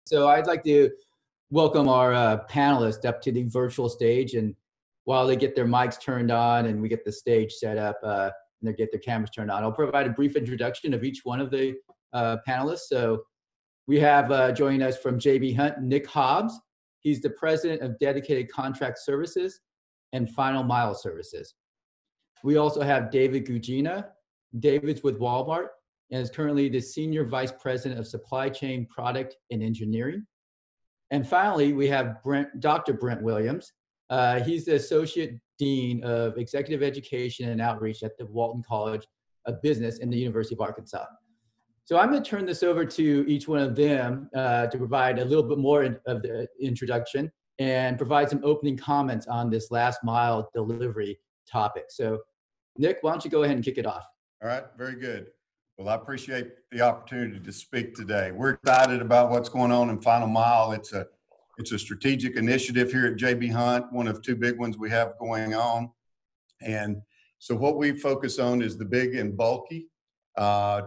So I'd like to welcome our panelists up to the virtual stage. And while they get their mics turned on and we get the stage set up and they get their cameras turned on, I'll provide a brief introduction of each one of the panelists. So we have joining us from J.B. Hunt, Nick Hobbs. He's the president of Dedicated Contract Services and Final Mile Services. We also have David Gugina. David's with Walmart and is currently the Senior Vice President of Supply Chain Product and Engineering. And finally, we have Dr. Brent Williams. He's the Associate Dean of Executive Education and Outreach at the Walton College of Business in the University of Arkansas. So I'm going to turn this over to each one of them to provide a little bit more of the introduction and provide some opening comments on this last mile delivery topic. So Nick, why don't you go ahead and kick it off? All right, very good. Well, I appreciate the opportunity to speak today. We're excited about what's going on in Final Mile. It's a strategic initiative here at J.B. Hunt, one of two big ones we have going on. And so what we focus on is the big and bulky.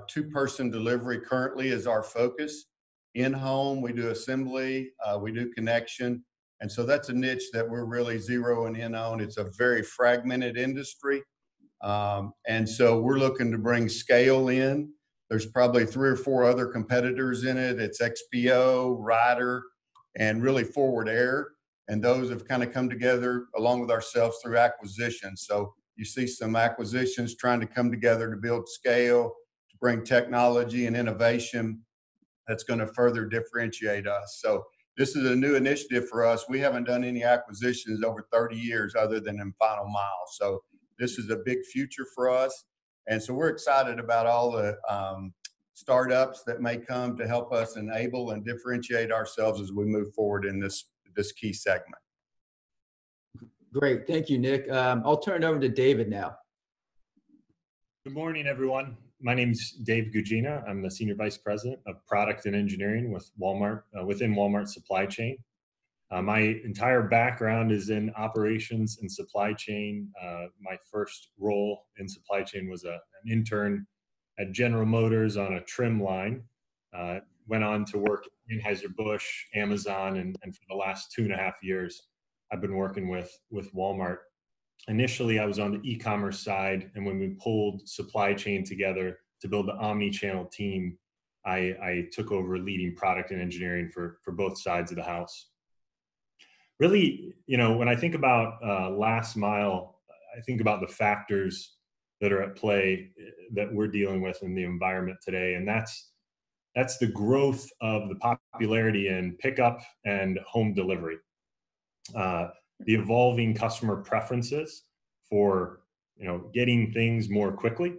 Two-person delivery currently is our focus. In-home, we do assembly, we do connection. And so that's a niche that we're really zeroing in on. It's a very fragmented industry. And so we're looking to bring scale in. There's probably 3 or 4 other competitors in it. It's XPO, Ryder, and really Forward Air. And those have kind of come together along with ourselves through acquisition. So you see some acquisitions trying to come together to build scale, to bring technology and innovation that's going to further differentiate us. So this is a new initiative for us. We haven't done any acquisitions over 30 years other than in Final Mile. So this is a big future for us. And so we're excited about all the startups that may come to help us enable and differentiate ourselves as we move forward in this key segment. Great. Thank you, Nick. I'll turn it over to David now. Good morning, everyone. My name is Dave Gugina. I'm the Senior Vice President of Product and Engineering with Walmart, within Walmart Supply Chain. My entire background is in operations and supply chain. My first role in supply chain was an intern at General Motors on a trim line. Went on to work in Anheuser-Busch, Amazon, and for the last 2.5 years, I've been working with Walmart. Initially, I was on the e-commerce side, and when we pulled supply chain together to build the omni-channel team, I took over leading product and engineering for both sides of the house. Really, when I think about last mile, I think about the factors that are at play that we're dealing with in the environment today. And that's the growth of the popularity in pickup and home delivery. The evolving customer preferences for, getting things more quickly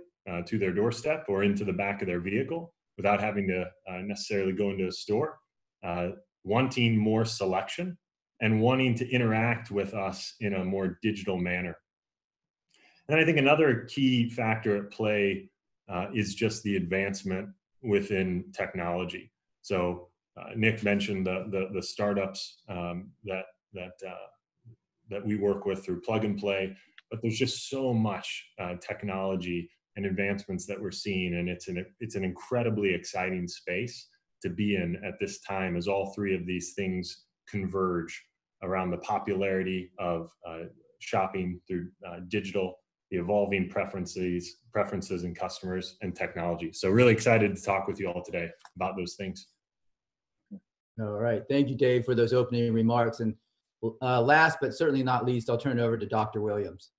to their doorstep or into the back of their vehicle without having to necessarily go into a store, wanting more selection, and wanting to interact with us in a more digital manner. And I think another key factor at play is just the advancement within technology. So Nick mentioned the startups that we work with through Plug and Play, but there's just so much technology and advancements that we're seeing, and it's an incredibly exciting space to be in at this time as all 3 of these things converge around the popularity of shopping through digital, the evolving preferences in customers, and technology. So really excited to talk with you all today about those things. All right. Thank you, Dave, for those opening remarks. And last but certainly not least, I'll turn it over to Dr. Williams.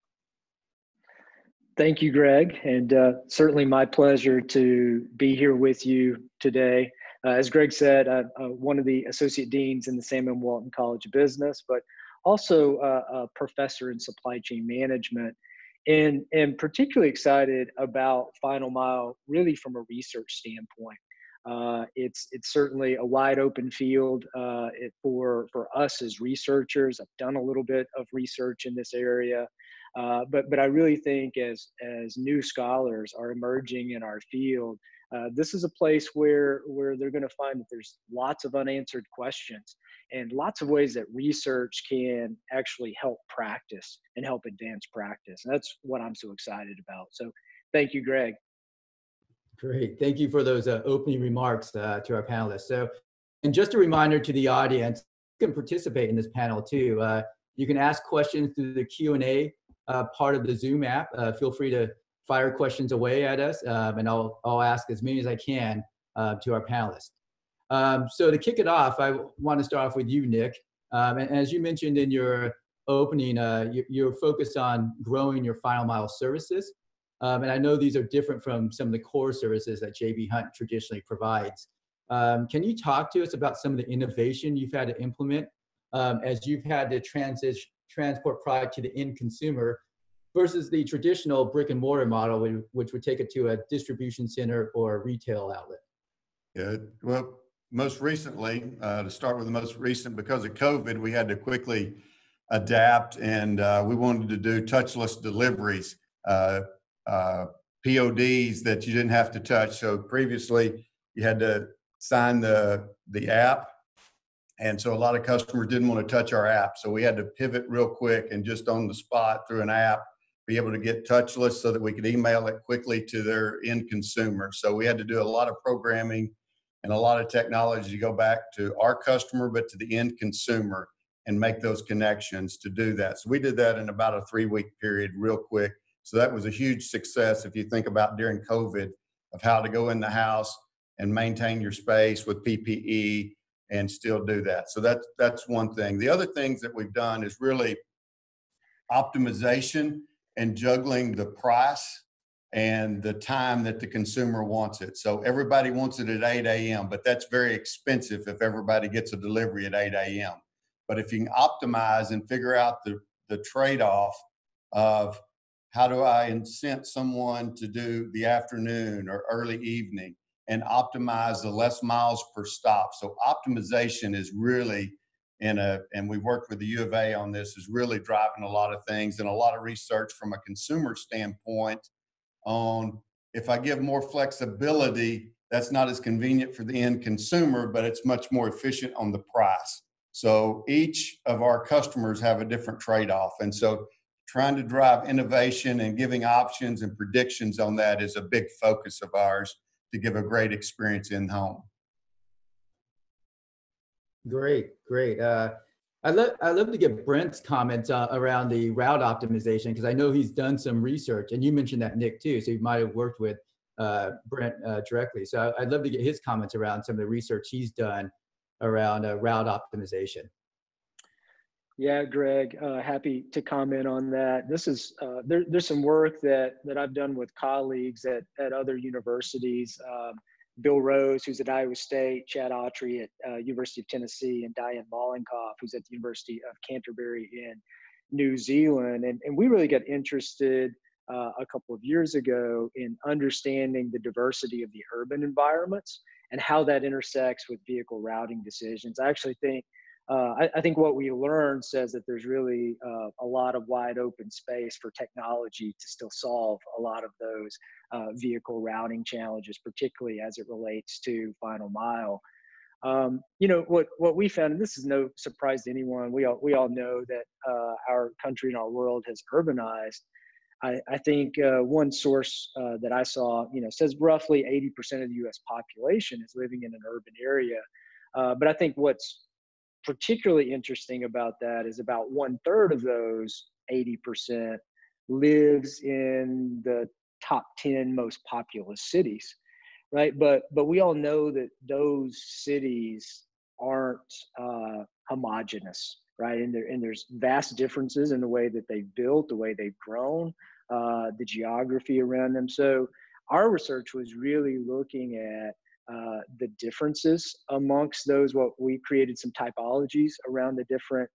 Thank you, Greg. And certainly my pleasure to be here with you today. As Greg said, I'm one of the associate deans in the Sam M. Walton College of Business, but also a professor in supply chain management, and particularly excited about Final Mile, really from a research standpoint. It's certainly a wide open field for us as researchers. I've done a little bit of research in this area, but I really think as new scholars are emerging in our field, this is a place where they're going to find that there's lots of unanswered questions and lots of ways that research can actually help practice and help advance practice. And that's what I'm so excited about. So thank you, Greg. Great. Thank you for those opening remarks to our panelists. So And just a reminder to the audience, you can participate in this panel too. You can ask questions through the Q&A part of the Zoom app. Feel free to fire questions away at us, and I'll ask as many as I can to our panelists. So to kick it off, I want to start off with you, Nick. And as you mentioned in your opening, you're focused on growing your final mile services. And I know these are different from some of the core services that J.B. Hunt traditionally provides. Can you talk to us about some of the innovation you've had to implement as you've had to transport product to the end consumer versus the traditional brick and mortar model, which would take it to a distribution center or a retail outlet? Yeah, well, most recently, to start with the most recent, because of COVID, we had to quickly adapt, and we wanted to do touchless deliveries, PODs that you didn't have to touch. So previously, you had to sign the app, and so a lot of customers didn't want to touch our app. So we had to pivot real quick and just on the spot through an app, be able to get touchless so that we could email it quickly to their end consumer. So we had to do a lot of programming and a lot of technology to go back to our customer, but to the end consumer and make those connections to do that. So we did that in about a 3-week period real quick. So that was a huge success if you think about during COVID of how to go in the house and maintain your space with PPE and still do that. So that's one thing. The other things that we've done is really optimization and juggling the price and the time that the consumer wants it. So everybody wants it at 8 a.m., but that's very expensive if everybody gets a delivery at 8 a.m. But if you can optimize and figure out the trade-off of how do I incent someone to do the afternoon or early evening and optimize the less miles per stop. So optimization is really and we worked with the U of A on this, is really driving a lot of things and a lot of research from a consumer standpoint on if I give more flexibility, that's not as convenient for the end consumer, but it's much more efficient on the price. So each of our customers have a different trade-off. And so trying to drive innovation and giving options and predictions on that is a big focus of ours to give a great experience in home. Great. I'd love to get Brent's comments around the route optimization, because I know he's done some research, and you mentioned that, Nick, too, so you might have worked with Brent directly. So I'd love to get his comments around some of the research he's done around route optimization. Yeah, Greg, happy to comment on that. This is there's some work that I've done with colleagues at other universities. Bill Rose, who's at Iowa State, Chad Autry at University of Tennessee, and Diane Mollenkopf, who's at the University of Canterbury in New Zealand. And we really got interested a couple of years ago in understanding the diversity of the urban environments and how that intersects with vehicle routing decisions. I actually think I think what we learned says that there's really a lot of wide open space for technology to still solve a lot of those vehicle routing challenges, particularly as it relates to final mile. You know, what we found, and this is no surprise to anyone, we all know that our country and our world has urbanized. I think one source that I saw, says roughly 80% of the U.S. population is living in an urban area. But I think what's particularly interesting about that is about 1/3 of those 80% lives in the top 10 most populous cities, right? But we all know that those cities aren't homogenous, right? And there's vast differences in the way that they've built, the way they've grown, the geography around them. So our research was really looking at the differences amongst those. What we created some typologies around the different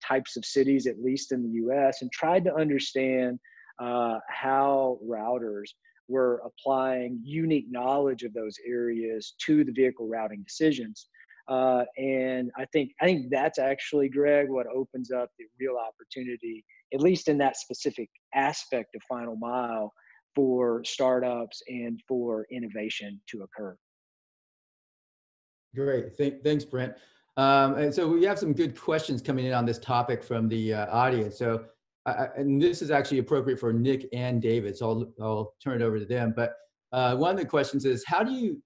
types of cities, at least in the US, and tried to understand how routers were applying unique knowledge of those areas to the vehicle routing decisions. And I think that's actually, Greg, what opens up the real opportunity, at least in that specific aspect of final mile, for startups and for innovation to occur. Great. Thanks, Brent. And so we have some good questions coming in on this topic from the audience. So, and this is actually appropriate for Nick and David, so I'll turn it over to them. But one of the questions is, how do you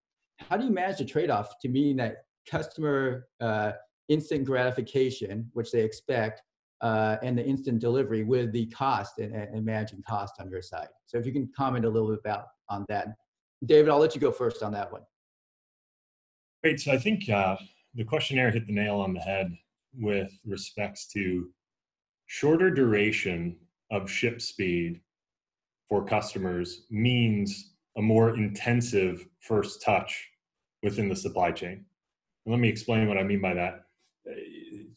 manage the trade-off to meeting that customer instant gratification, which they expect, and the instant delivery with the cost and managing cost on your side. So if you can comment a little bit on that. David, I'll let you go first on that one. Great. So I think the questionnaire hit the nail on the head with respects to shorter duration of ship speed for customers means a more intensive first touch within the supply chain. And let me explain what I mean by that.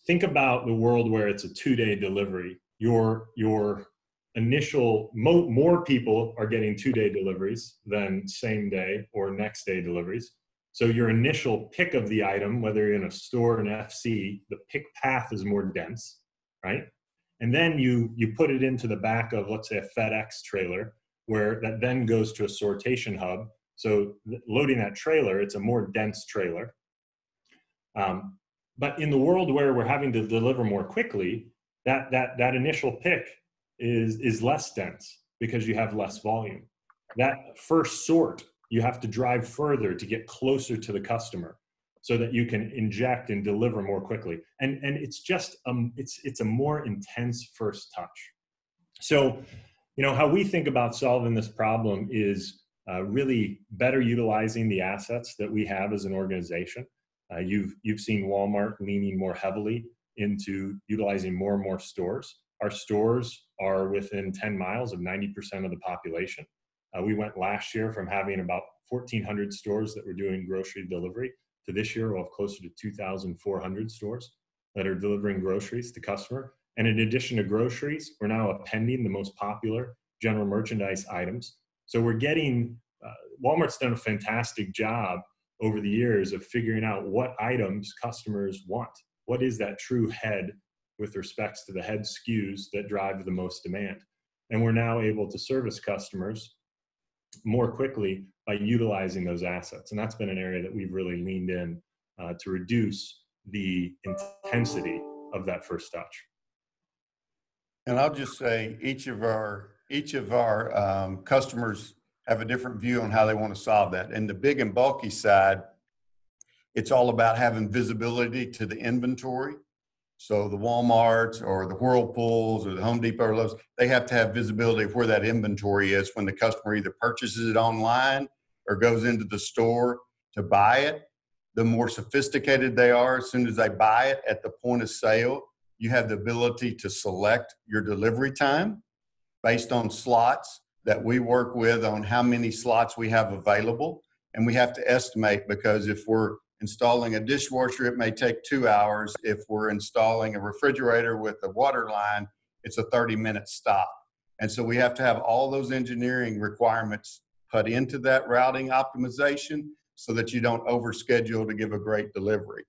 Think about the world where it's a 2-day delivery. Your initial, more people are getting 2-day deliveries than same day or next day deliveries. So your initial pick of the item, whether you're in a store or an FC, the pick path is more dense, right? And then you put it into the back of, let's say, a FedEx trailer, where that then goes to a sortation hub. So loading that trailer, it's a more dense trailer. But in the world where we're having to deliver more quickly, that initial pick is less dense because you have less volume. That first sort, you have to drive further to get closer to the customer so that you can inject and deliver more quickly. And it's just, it's a more intense first touch. So, how we think about solving this problem is really better utilizing the assets that we have as an organization. You've seen Walmart leaning more heavily into utilizing more and more stores. Our stores are within 10 miles of 90% of the population. We went last year from having about 1,400 stores that were doing grocery delivery to this year we'll have closer to 2,400 stores that are delivering groceries to customer. And in addition to groceries, we're now appending the most popular general merchandise items. So we're getting, Walmart's done a fantastic job over the years of figuring out what items customers want. What is that true head with respects to the head SKUs that drive the most demand? And we're now able to service customers more quickly by utilizing those assets. And that's been an area that we've really leaned in to reduce the intensity of that first touch. And I'll just say each of our customers have a different view on how they want to solve that. And the big and bulky side, it's all about having visibility to the inventory. So the Walmarts or the Whirlpools or the Home Depot or Lowe's, they have to have visibility of where that inventory is when the customer either purchases it online or goes into the store to buy it. The more sophisticated they are, as soon as they buy it at the point of sale, you have the ability to select your delivery time based on slots that we work with on how many slots we have available. And we have to estimate, because if we're installing a dishwasher, it may take 2 hours. If we're installing a refrigerator with a water line, it's a 30-minute stop. And so we have to have all those engineering requirements put into that routing optimization so that you don't overschedule to give a great delivery.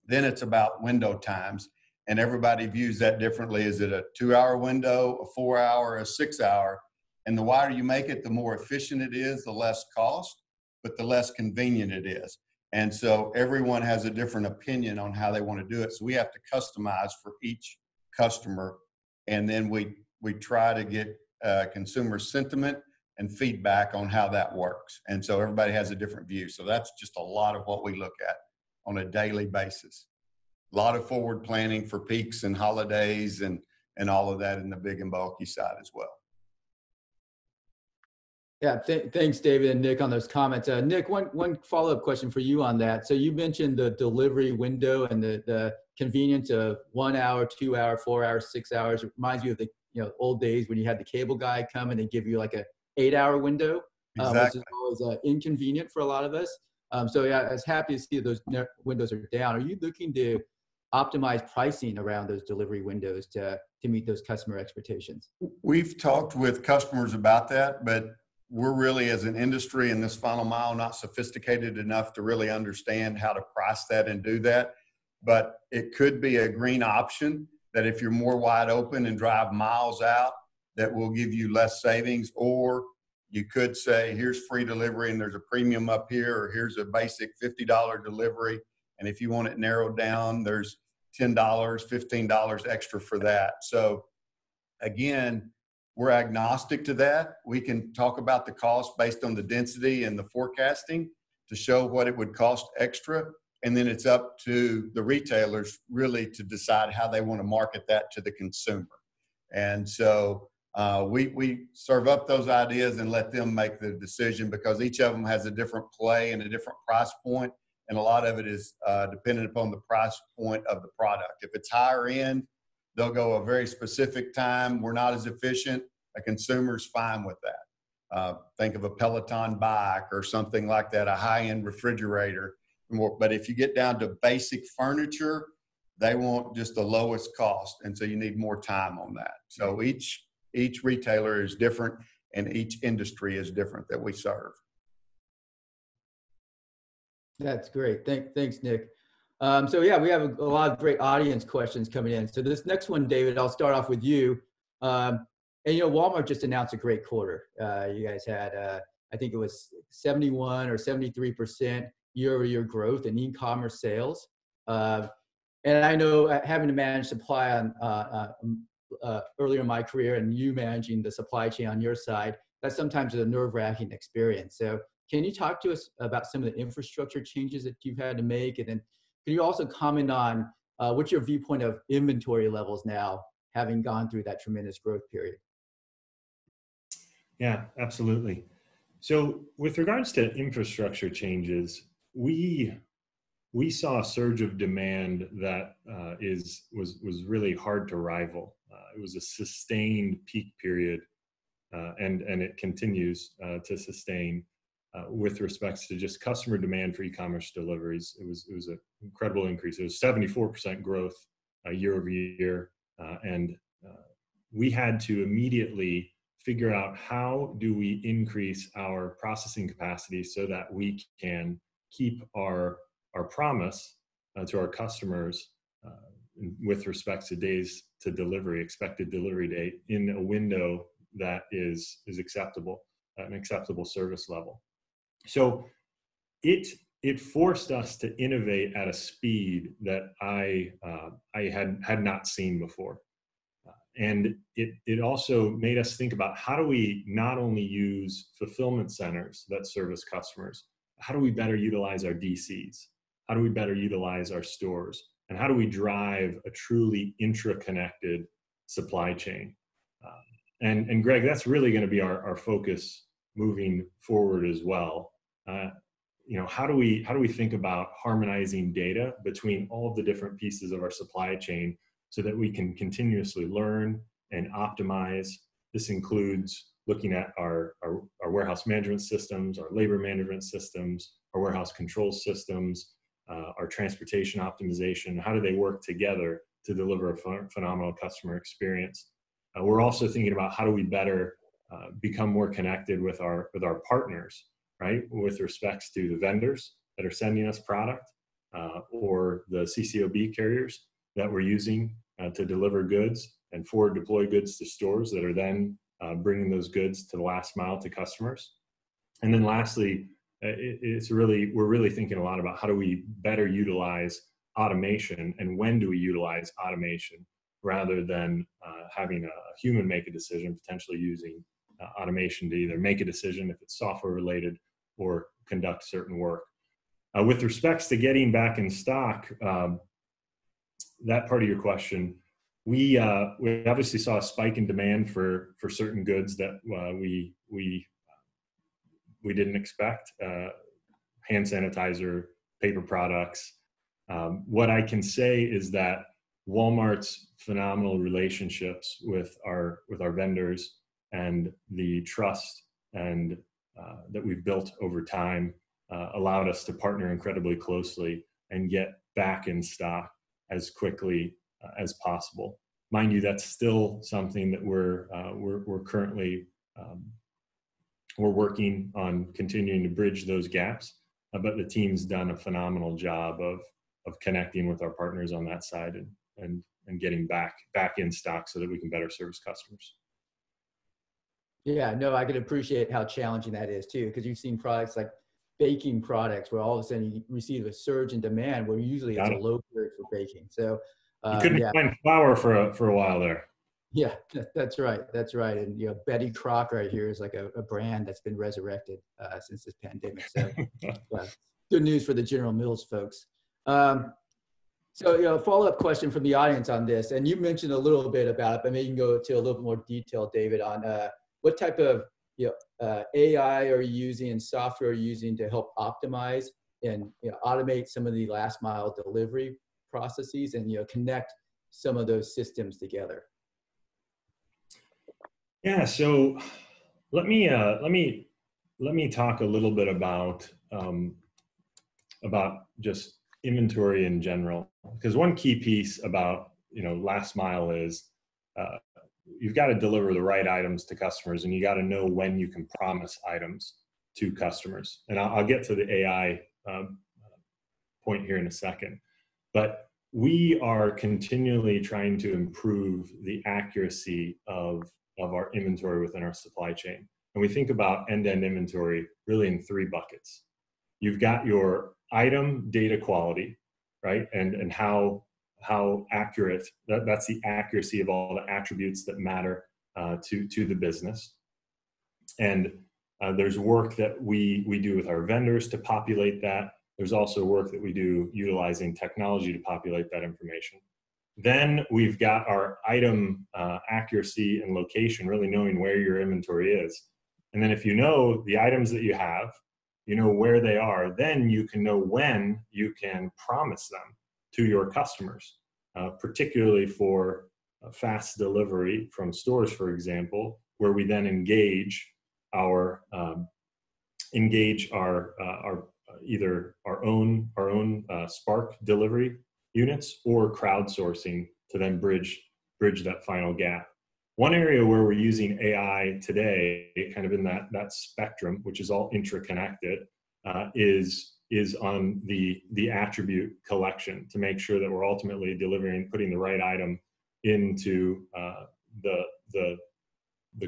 Then it's about window times. And everybody views that differently. Is it a 2-hour window, a 4-hour, a 6-hour? And the wider you make it, the more efficient it is, the less cost, but the less convenient it is. And so everyone has a different opinion on how they want to do it. So we have to customize for each customer. And then we try to get consumer sentiment and feedback on how that works. And so everybody has a different view. So that's just a lot of what we look at on a daily basis. A lot of forward planning for peaks and holidays and all of that in the big and bulky side as well. Yeah, thanks, David and Nick, on those comments. Nick, one follow-up question for you on that. So you mentioned the delivery window and the convenience of 1 hour, 2 hour, 4 hours, 6 hours. It reminds you of the old days when you had the cable guy come in and give you like a 8-hour window, Exactly. which is always inconvenient for a lot of us. So yeah, I was happy to see those windows are down. Are you looking to optimize pricing around those delivery windows to meet those customer expectations? We've talked with customers about that, but we're really, as an industry in this final mile, not sophisticated enough to really understand how to price that and do that. But it could be a green option that if you're more wide open and drive miles out, that will give you less savings. Or you could say, here's free delivery and there's a premium up here, or here's a basic $50 delivery. And if you want it narrowed down, there's $10, $15 extra for that. So again, we're agnostic to that. We can talk about the cost based on the density and the forecasting to show what it would cost extra. And then it's up to the retailers really to decide how they want to market that to the consumer. And so we serve up those ideas and let them make the decision, because each of them has a different play and a different price point. And a lot of it is dependent upon the price point of the product. If it's higher end, they'll go a very specific time. We're not as efficient. A consumer's fine with that. Think of a Peloton bike or something like that, a high-end refrigerator. But if you get down to basic furniture, they want just the lowest cost. And so you need more time on that. So each retailer is different, and each industry is different that we serve. That's great. Thanks, Nick. So yeah, we have a lot of great audience questions coming in. So this next one, David, I'll start off with you. And Walmart just announced a great quarter. You guys had, I think it was 71 or 73% year-over-year growth in e-commerce sales. And I know having to manage supply on earlier in my career, and you managing the supply chain on your side, that's sometimes a nerve-wracking experience. So can you talk to us about some of the infrastructure changes that you've had to make? And then can you also comment on what's your viewpoint of inventory levels now, having gone through that tremendous growth period? Yeah, absolutely. So with regards to infrastructure changes, we saw a surge of demand that was really hard to rival. It was a sustained peak period, and it continues to sustain with respects to just customer demand for e-commerce deliveries. It was an incredible increase. It was 74% growth year over year, and we had to immediately figure out how do we increase our processing capacity so that we can keep our promise to our customers with respect to days to delivery, expected delivery date, in a window that is acceptable, an acceptable service level. So it forced us to innovate at a speed that I had not seen before. And it also made us think about how do we not only use fulfillment centers that service customers, how do we better utilize our DCs? How do we better utilize our stores? And how do we drive a truly intra-connected supply chain? And Greg, that's really going to be our focus moving forward as well. How do we think about harmonizing data between all of the different pieces of our supply chain so that we can continuously learn and optimize? This includes looking at our warehouse management systems, our labor management systems, our warehouse control systems, our transportation optimization. How do they work together to deliver a phenomenal customer experience? We're also thinking about how do we better become more connected with our partners, right? With respects to the vendors that are sending us product, or the CCOB carriers that we're using to deliver goods and forward deploy goods to stores that are then bringing those goods to the last mile to customers. And then lastly, we're really thinking a lot about how do we better utilize automation, and when do we utilize automation rather than having a human make a decision, potentially using automation to either make a decision if it's software related or conduct certain work. With respects to getting back in stock, that part of your question, we obviously saw a spike in demand for certain goods that we didn't expect, hand sanitizer, paper products. What I can say is that Walmart's phenomenal relationships with our vendors and the trust and that we've built over time allowed us to partner incredibly closely and get back in stock as quickly as possible. Mind you, that's still something that we're currently we're working on continuing to bridge those gaps, but the team's done a phenomenal job of connecting with our partners on that side and getting back in stock so that we can better service customers. Yeah, no, I can appreciate how challenging that is too, because you've seen products like baking products where all of a sudden you receive a surge in demand where usually it's a low period for baking. So you couldn't find flour for a while there. Yeah, that's right. That's right. And Betty Crocker right here is like a brand that's been resurrected since this pandemic. So good news for the General Mills folks. So, follow-up question from the audience on this, and you mentioned a little bit about it, but maybe you can go to a little bit more detail, David, on what type of AI are you using and software are you using to help optimize and automate some of the last mile delivery processes and connect some of those systems together. Yeah, so let me talk a little bit about just inventory in general, because one key piece about last mile is you've got to deliver the right items to customers, and you got to know when you can promise items to customers. And I'll get to the AI point here in a second, but we are continually trying to improve the accuracy of our inventory within our supply chain. And we think about end-to-end inventory really in three buckets. You've got your item data quality, right? And how accurate, that's the accuracy of all the attributes that matter to the business. And there's work that we do with our vendors to populate that. There's also work that we do utilizing technology to populate that information. Then we've got our item accuracy and location, really knowing where your inventory is. And then if you know the items that you have, you know where they are, then you can know when you can promise them to your customers, particularly for fast delivery from stores, for example, where we then engage our either our own Spark delivery units or crowdsourcing to then bridge that final gap. One area where we're using AI today, kind of in that spectrum, which is all intraconnected, is on the attribute collection to make sure that we're ultimately delivering, putting the right item into the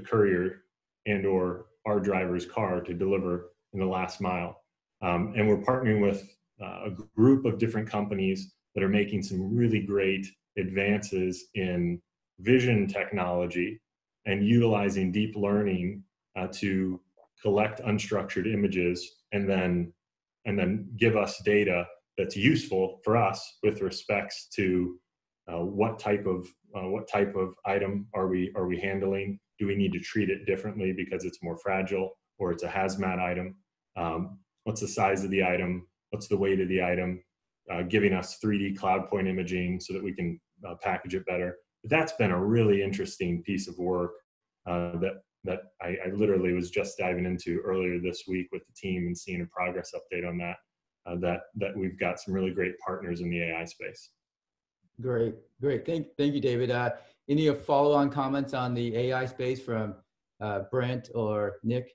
courier and or our driver's car to deliver in the last mile. And we're partnering with a group of different companies that are making some really great advances in vision technology and utilizing deep learning to collect unstructured images and then give us data that's useful for us with respects to what type of item are we handling? Do we need to treat it differently because it's more fragile or it's a hazmat item? What's the size of the item? What's the weight of the item? Giving us 3D cloud point imaging so that we can package it better. But that's been a really interesting piece of work that I literally was just diving into earlier this week with the team and seeing a progress update on that. That we've got some really great partners in the AI space. Great. Thank you, David. Any follow-on comments on the AI space from Brent or Nick?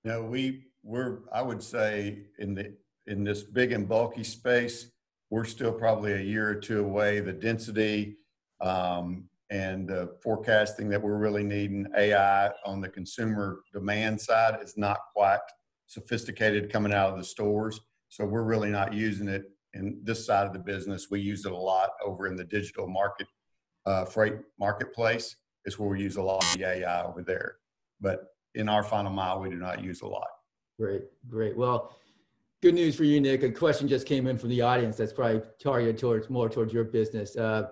No, we're I would say in this big and bulky space, we're still probably a year or two away. The density and the forecasting that we're really needing, AI on the consumer demand side is not quite sophisticated coming out of the stores. So we're really not using it in this side of the business. We use it a lot over in the digital freight marketplace. It's where we use a lot of the AI over there. But in our final mile, we do not use a lot. Great. Well, good news for you, Nick. A question just came in from the audience that's probably targeted more towards your business. And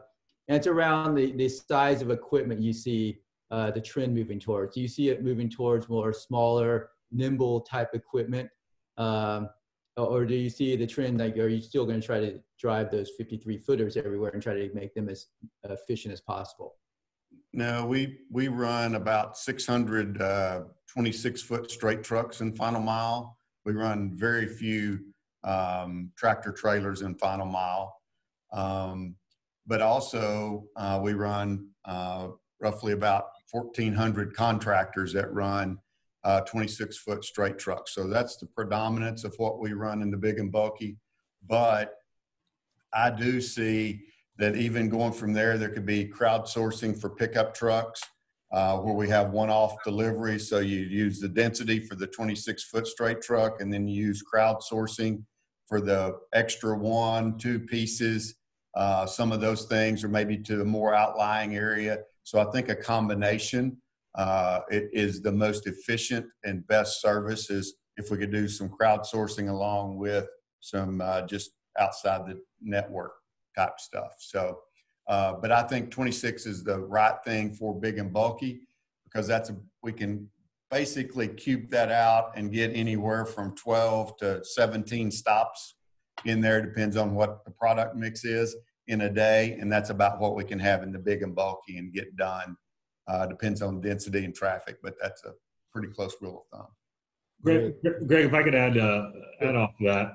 it's around the size of equipment you see the trend moving towards. Do you see it moving towards more smaller, nimble type equipment? Or do you see the trend, like, are you still going to try to drive those 53-footers everywhere and try to make them as efficient as possible? No, we run about 600 26-foot straight trucks in final mile. We run very few tractor trailers in final mile. But also we run roughly about 1,400 contractors that run 26-foot straight trucks. So that's the predominance of what we run in the big and bulky. But I do see that even going from there could be crowdsourcing for pickup trucks where we have one-off delivery. So you use the density for the 26-foot straight truck, and then you use crowdsourcing for the extra 1-2 pieces. Some of those things, or maybe to the more outlying area. So I think a combination it is the most efficient and best service is if we could do some crowdsourcing along with some just outside the network type stuff. So, but I think 26 is the right thing for big and bulky, because we can basically cube that out and get anywhere from 12 to 17 stops in there. Depends on what the product mix is in a day. And that's about what we can have in the big and bulky and get done. Depends on density and traffic, but that's a pretty close rule of thumb. Greg, if I could add off that,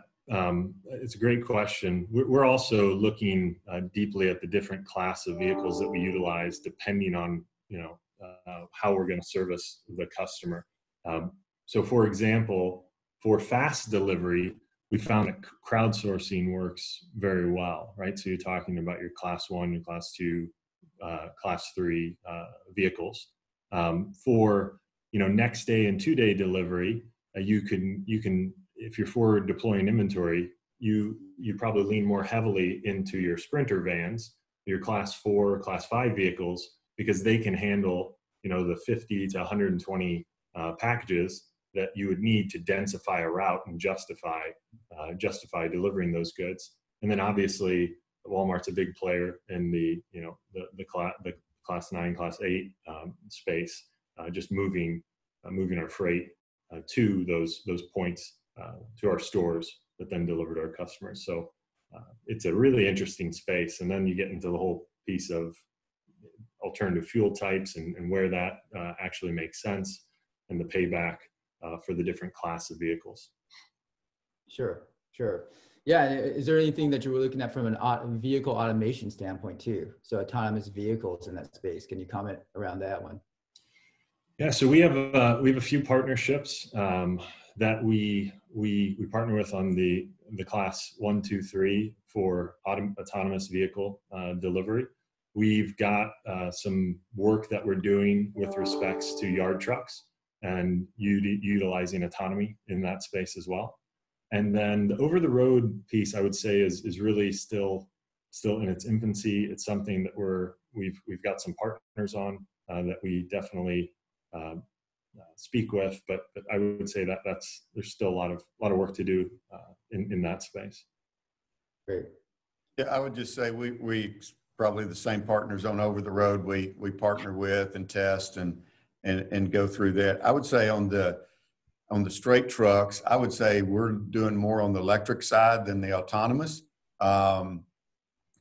it's a great question. We're also looking deeply at the different class of vehicles that we utilize, depending on how we're going to service the customer. So, for example, for fast delivery, we found that crowdsourcing works very well, right? So you're talking about your class 1, your class 2, class 3 vehicles. For next day and 2-day delivery, you can if you're forward deploying inventory, you probably lean more heavily into your Sprinter vans, your class 4, class 5 vehicles, because they can handle the 50 to 120 packages that you would need to densify a route and justify delivering those goods. And then obviously Walmart's a big player in the class 9, class 8 space, just moving our freight to those points, to our stores that then deliver to our customers. So it's a really interesting space. And then you get into the whole piece of alternative fuel types and where that actually makes sense, and the payback for the different class of vehicles. Sure. Yeah. And is there anything that you were looking at from a vehicle automation standpoint too? So autonomous vehicles in that space. Can you comment around that one? Yeah. So we have a few partnerships that we partner with on the class 1, 2, 3 for autonomous vehicle delivery. We've got some work that we're doing with respects to yard trucks and utilizing autonomy in that space as well. And then the over-the-road piece, I would say, is really still in its infancy. It's something that we've got some partners on that we definitely speak with, but I would say that there's still a lot of work to do in that space. Great. Yeah, I would just say we probably the same partners on over the road we partner with and test and go through that. I would say on the straight trucks, I would say we're doing more on the electric side than the autonomous.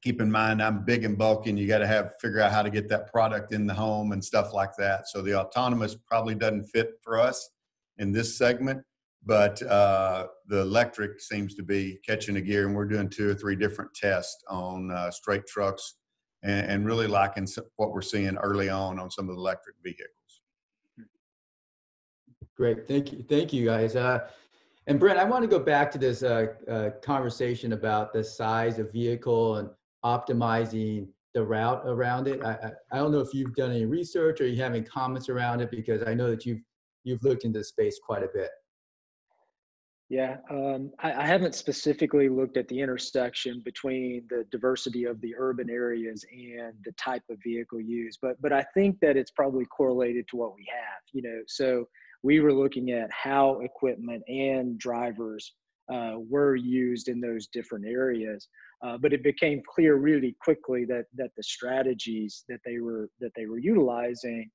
Keep in mind, I'm big and bulky, and you got to figure out how to get that product in the home and stuff like that. So the autonomous probably doesn't fit for us in this segment, but the electric seems to be catching a gear, and we're doing 2 or 3 different tests on straight trucks and really liking what we're seeing early on some of the electric vehicles. Great. Thank you guys. And Brent, I want to go back to this conversation about the size of vehicle and optimizing the route around it. I don't know if you've done any research or you have any comments around it, because I know that you've looked into the space quite a bit. Yeah, I haven't specifically looked at the intersection between the diversity of the urban areas and the type of vehicle used, but I think that it's probably correlated to what we have. So we were looking at how equipment and drivers were used in those different areas, but it became clear really quickly that the strategies that they were utilizing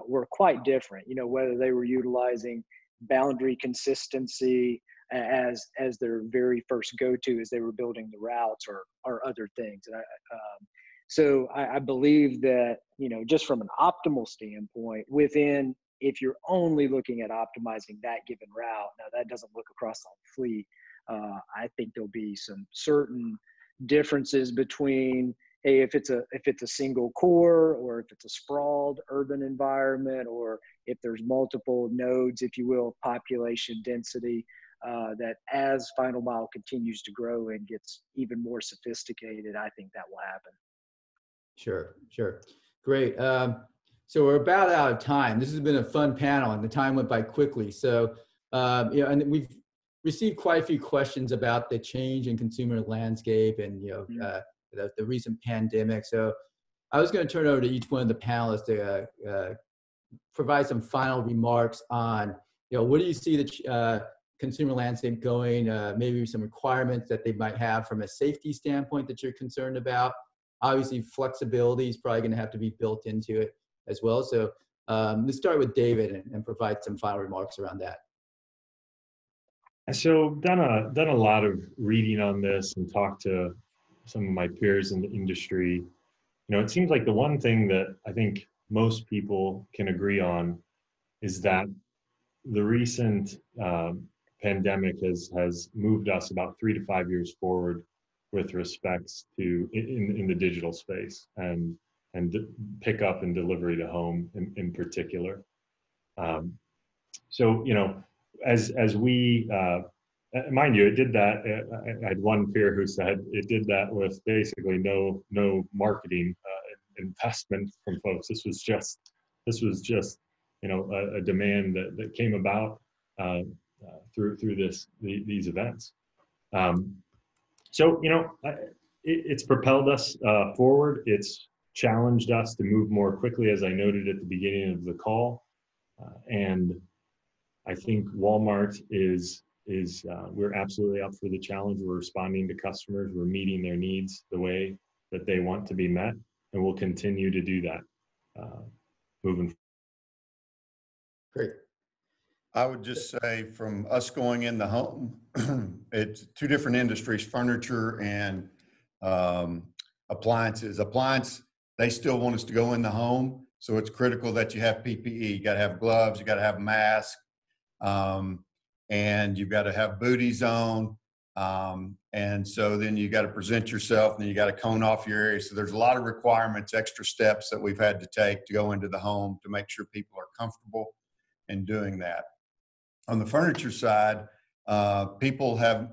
were quite different. Whether they were utilizing boundary consistency as their very first go-to as they were building the routes, or other things. And so I believe that just from an optimal standpoint, if you're only looking at optimizing that given route, now that doesn't look across the whole fleet. I think there'll be some certain differences between, hey, if it's a single core, or if it's a sprawled urban environment, or if there's multiple nodes, if you will, population density, that as final mile continues to grow and gets even more sophisticated, I think that will happen. Sure. Great. So we're about out of time. This has been a fun panel, and the time went by quickly. So, and we've received quite a few questions about the change in consumer landscape and, the recent pandemic. So I was going to turn over to each one of the panelists to provide some final remarks on, What do you see the consumer landscape going? Maybe some requirements that they might have from a safety standpoint that you're concerned about. Obviously, flexibility is probably going to have to be built into it as well. So let's start with David and provide some final remarks around that. So done a lot of reading on this and talked to some of my peers in the industry. It seems like the one thing that I think most people can agree on is that the recent pandemic has moved us about 3 to 5 years forward with respects to in the digital space and pickup and delivery to home in particular. So as we mind you, it did that. I had one peer who said it did that with basically no marketing investment from folks. This was just a demand that came about through these events. So it's propelled us forward. It's challenged us to move more quickly, as I noted at the beginning of the call, and I think Walmart is we're absolutely up for the challenge. We're responding to customers. We're meeting their needs the way that they want to be met, and we'll continue to do that moving forward. Great. I would just say from us going in the home, it's two different industries, furniture and appliances. Appliance, they still want us to go in the home. So it's critical that you have PPE. You got to have gloves, you got to have masks, and you've got to have booties on. And so then you got to present yourself, and then you got to cone off your area. So there's a lot of requirements, extra steps that we've had to take to go into the home to make sure people are comfortable in doing that. On the furniture side, people have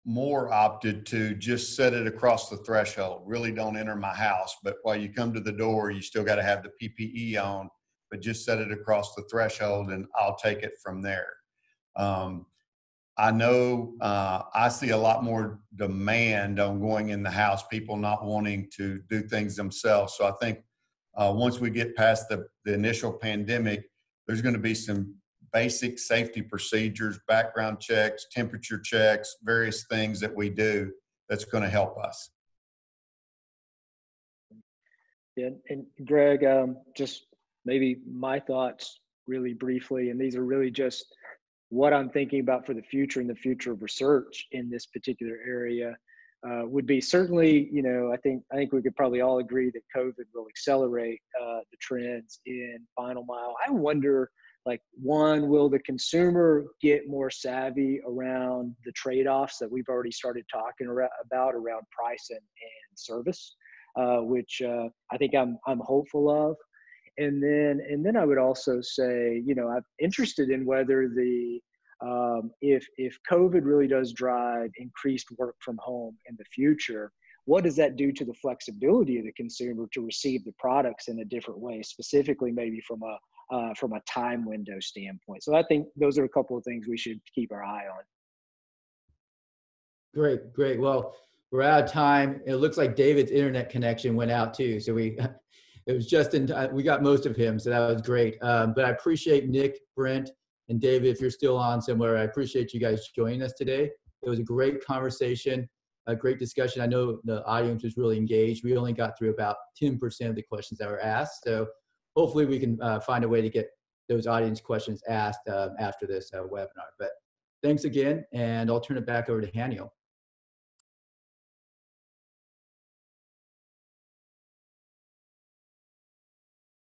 more opted to just set it across the threshold. Really don't enter my house, but while you come to the door, you still got to have the PPE on, but just set it across the threshold and I'll take it from there. I know I see a lot more demand on going in the house, people not wanting to do things themselves. So I think once we get past the initial pandemic, there's going to be some basic safety procedures, background checks, temperature checks, various things that we do that's going to help us. Yeah, and Greg, just maybe my thoughts really briefly, and these are really just what I'm thinking about for the future and the future of research in this particular area would be certainly, I think we could probably all agree that COVID will accelerate the trends in final mile. I wonder, one, will the consumer get more savvy around the trade-offs that we've already started talking about around price and service, which I think I'm hopeful of. And then I would also say, I'm interested in whether if COVID really does drive increased work from home in the future, what does that do to the flexibility of the consumer to receive the products in a different way, specifically maybe from a time window standpoint? So I think those are a couple of things we should keep our eye on. Great. Well, we're out of time. It looks like David's internet connection went out too. So it was just in time. We got most of him, so that was great. But I appreciate Nick, Brent, and David, if you're still on somewhere. I appreciate you guys joining us today. It was a great conversation, a great discussion. I know the audience was really engaged. We only got through about 10% of the questions that were asked. So hopefully we can find a way to get those audience questions asked after this webinar. But thanks again, and I'll turn it back over to Haniel.